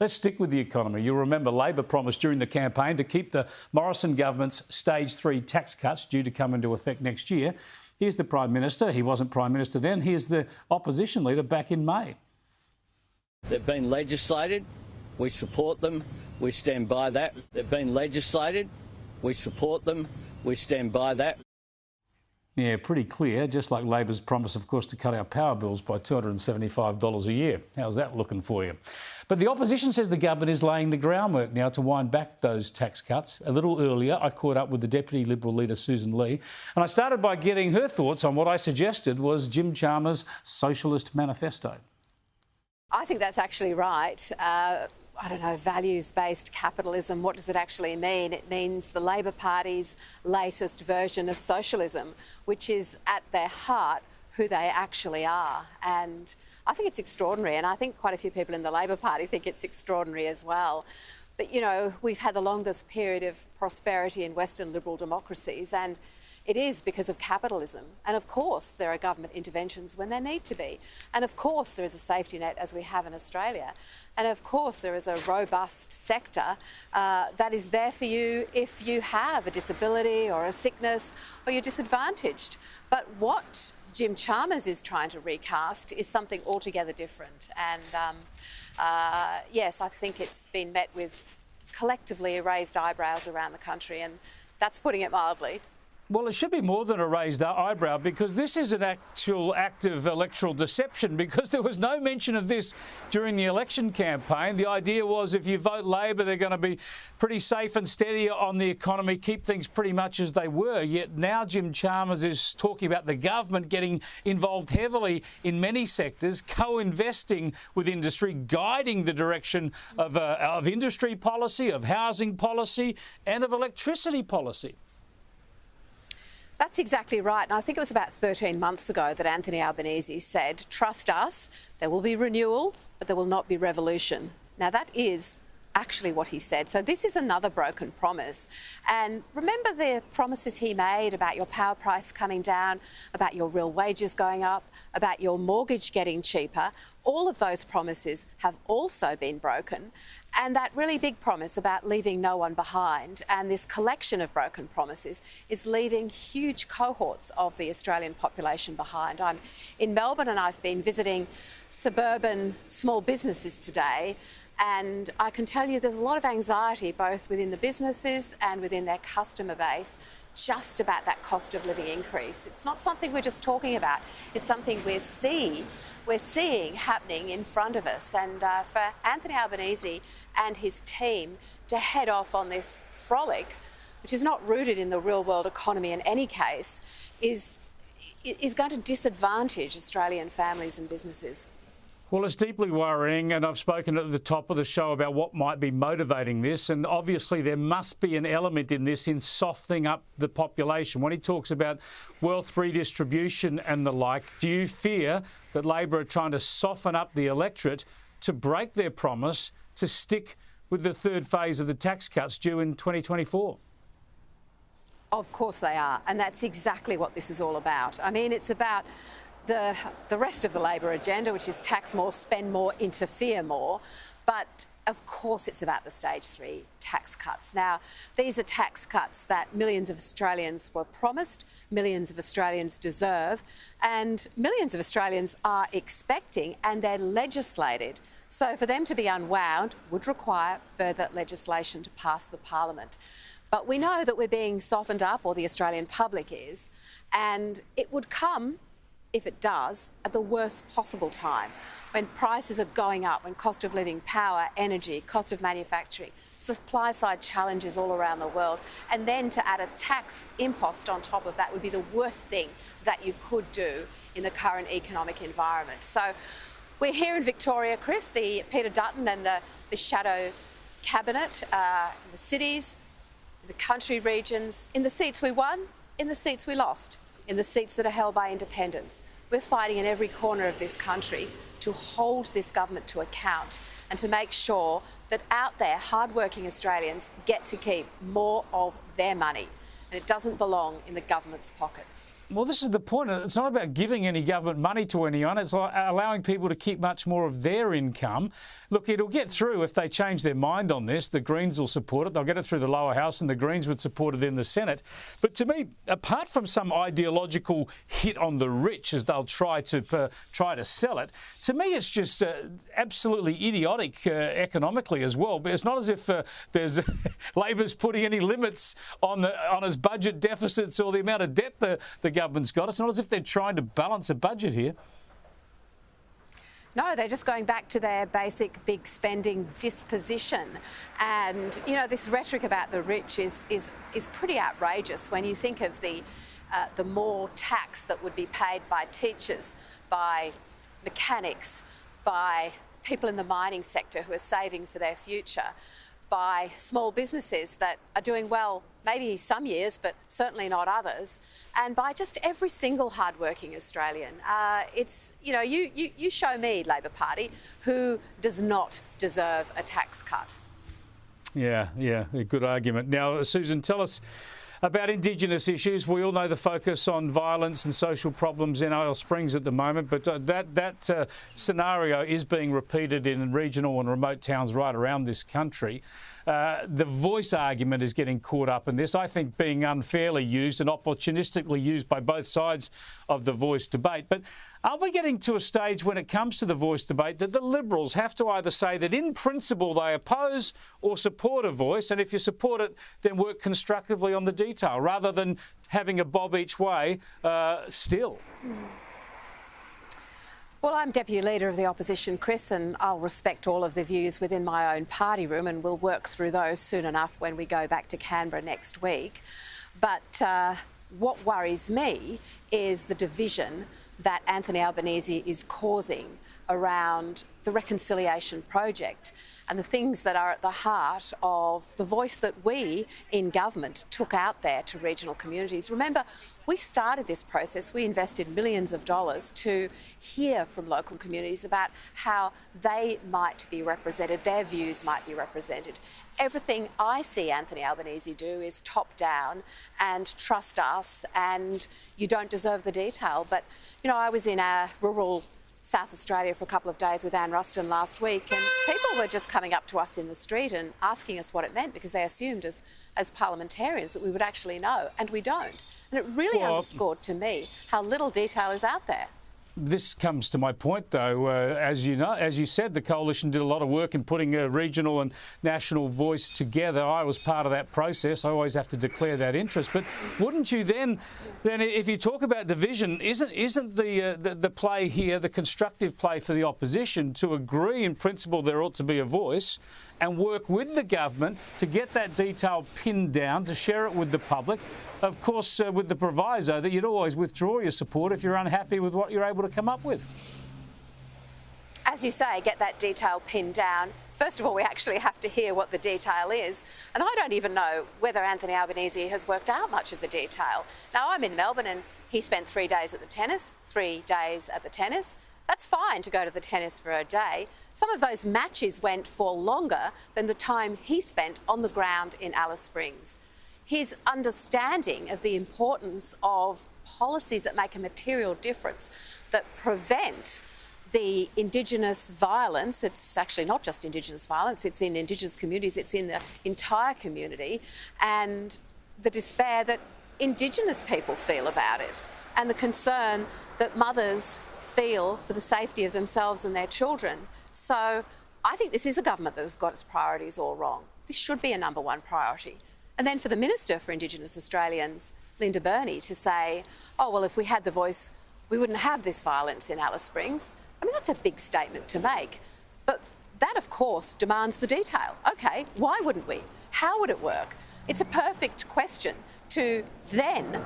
Let's stick with the economy. You'll remember Labor promised during the campaign to keep the Morrison government's Stage 3 tax cuts due to come into effect next year. Here's the Prime Minister. He wasn't Prime Minister then. Here's the opposition leader back in May. They've been legislated. We support them. We stand by that. They've been legislated. We support them. We stand by that. Yeah, pretty clear, just like Labor's promise, of course, to cut our power bills by $275 a year. How's that looking for you? But the opposition says the government is laying the groundwork now to wind back those tax cuts. A little earlier, I caught up with the Deputy Liberal leader, Susan Lee, and I started by getting her thoughts on what I suggested was Jim Chalmers' Socialist Manifesto. I think that's actually right. I don't know, values-based capitalism, what does it actually mean? It means the Labor Party's latest version of socialism, which is at their heart who they actually are. And I think it's extraordinary, and I think quite a few people in the Labor Party think it's extraordinary as well. But, you know, we've had the longest period of prosperity in Western liberal democracies, and it is because of capitalism. And of course, there are government interventions when there need to be. And of course, there is a safety net as we have in Australia. And of course, there is a robust sector that is there for you if you have a disability or a sickness or you're disadvantaged. But what Jim Chalmers is trying to recast is something altogether different. And yes, I think it's been met with collectively raised eyebrows around the country, and that's putting it mildly. Well, it should be more than a raised eyebrow, because this is an actual act of electoral deception, because there was no mention of this during the election campaign. The idea was if you vote Labor, they're going to be pretty safe and steady on the economy, keep things pretty much as they were. Yet now Jim Chalmers is talking about the government getting involved heavily in many sectors, co-investing with industry, guiding the direction of industry policy, of housing policy and of electricity policy. That's exactly right. And I think it was about 13 months ago that Anthony Albanese said, trust us, there will be renewal, but there will not be revolution. Now, that is actually what he said. So this is another broken promise. And remember the promises he made about your power price coming down, about your real wages going up, about your mortgage getting cheaper. All of those promises have also been broken. And that really big promise about leaving no one behind, and this collection of broken promises, is leaving huge cohorts of the Australian population behind. I'm in Melbourne and I've been visiting suburban small businesses today, and I can tell you there's a lot of anxiety both within the businesses and within their customer base just about that cost of living increase. It's not something we're just talking about, it's something we're seeing happening in front of us. And for Anthony Albanese and his team to head off on this frolic, which is not rooted in the real world economy in any case, is going to disadvantage Australian families and businesses. Well, it's deeply worrying, and I've spoken at the top of the show about what might be motivating this, and obviously there must be an element in this in softening up the population. When he talks about wealth redistribution and the like, do you fear that Labor are trying to soften up the electorate to break their promise to stick with the third phase of the tax cuts due in 2024? Of course they are, and that's exactly what this is all about. I mean, it's about the rest of the Labor agenda, which is tax more, spend more, interfere more. But of course it's about the Stage 3 tax cuts. Now, these are tax cuts that millions of Australians were promised, millions of Australians deserve, and millions of Australians are expecting, and they're legislated. So for them to be unwound would require further legislation to pass the Parliament. But we know that we're being softened up, or the Australian public is, and it would come, if it does, at the worst possible time, when prices are going up, when cost of living, power, energy, cost of manufacturing, supply side challenges all around the world, and then to add a tax impost on top of that would be the worst thing that you could do in the current economic environment. So we're here in Victoria, Chris, the Peter Dutton and the shadow cabinet, the cities, the country regions, in the seats we won, in the seats we lost, in the seats that are held by independents. We're fighting in every corner of this country to hold this government to account and to make sure that out there hard-working Australians get to keep more of their money, and it doesn't belong in the government's pockets. Well, this is the point. It's not about giving any government money to anyone. It's like allowing people to keep much more of their income. Look, it'll get through if they change their mind on this. The Greens will support it. They'll get it through the lower house and the Greens would support it in the Senate. But to me, apart from some ideological hit on the rich as they'll try to sell it, to me it's just absolutely idiotic economically as well. But it's not as if there's Labor's putting any limits on its budget deficits or the amount of debt the government's got. It's not as if they're trying to balance a budget here. No, they're just going back to their basic big spending disposition. And, you know, this rhetoric about the rich is pretty outrageous when you think of the more tax that would be paid by teachers, by mechanics, by people in the mining sector who are saving for their future, by small businesses that are doing well, maybe some years, but certainly not others, and by just every single hardworking Australian. It's, you know, you show me, Labor Party, who does not deserve a tax cut. Yeah, a good argument. Now, Susan, tell us about Indigenous issues. We all know the focus on violence and social problems in Alice Springs at the moment, but that scenario is being repeated in regional and remote towns right around this country. The voice argument is getting caught up in this, I think, being unfairly used and opportunistically used by both sides of the voice debate. But are we getting to a stage when it comes to the voice debate that the Liberals have to either say that in principle they oppose or support a voice, and if you support it, then work constructively on the detail, rather than having a bob each way still? Well, I'm Deputy Leader of the Opposition, Chris, and I'll respect all of the views within my own party room, and we'll work through those soon enough when we go back to Canberra next week. But what worries me is the division that Anthony Albanese is causing around the reconciliation project and the things that are at the heart of the voice that we in government took out there to regional communities. Remember, we started this process, we invested millions of dollars to hear from local communities about how they might be represented, their views might be represented. Everything I see Anthony Albanese do is top down and trust us and you don't deserve the detail. But, you know, I was in a rural South Australia for a couple of days with Anne Ruston last week, and people were just coming up to us in the street and asking us what it meant, because they assumed as parliamentarians that we would actually know, and we don't. And it really underscored to me how little detail is out there. This comes to my point, though. As you said, the coalition did a lot of work in putting a regional and national voice together. I was part of that process. I always have to declare that interest. But wouldn't you then if you talk about division, isn't the play here, the constructive play for the opposition, to agree in principle there ought to be a voice and work with the government to get that detail pinned down, to share it with the public, of course, with the proviso that you'd always withdraw your support if you're unhappy with what you're able to come up with? As you say, get that detail pinned down. First of all, we actually have to hear what the detail is. And I don't even know whether Anthony Albanese has worked out much of the detail. Now, I'm in Melbourne and he spent 3 days at the tennis, 3 days at the tennis. That's fine to go to the tennis for a day. Some of those matches went for longer than the time he spent on the ground in Alice Springs. His understanding of the importance of policies that make a material difference, that prevent the Indigenous violence. It's actually not just Indigenous violence, it's in Indigenous communities, it's in the entire community, and the despair that Indigenous people feel about it, and the concern that mothers feel for the safety of themselves and their children. So I think this is a government that has got its priorities all wrong. This should be a number one priority. And then for the Minister for Indigenous Australians, Linda Burney, to say, oh, well, if we had the voice, we wouldn't have this violence in Alice Springs. I mean, that's a big statement to make. But that, of course, demands the detail. OK, why wouldn't we? How would it work? It's a perfect question to then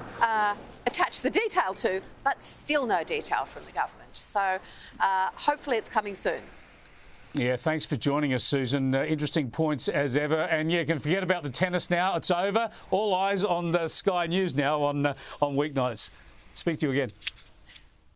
attach the detail to, but still no detail from the government. So hopefully it's coming soon. Yeah, thanks for joining us, Susan. Interesting points as ever. And yeah, you can forget about the tennis now. It's over. All eyes on the Sky News now on weeknights. Speak to you again.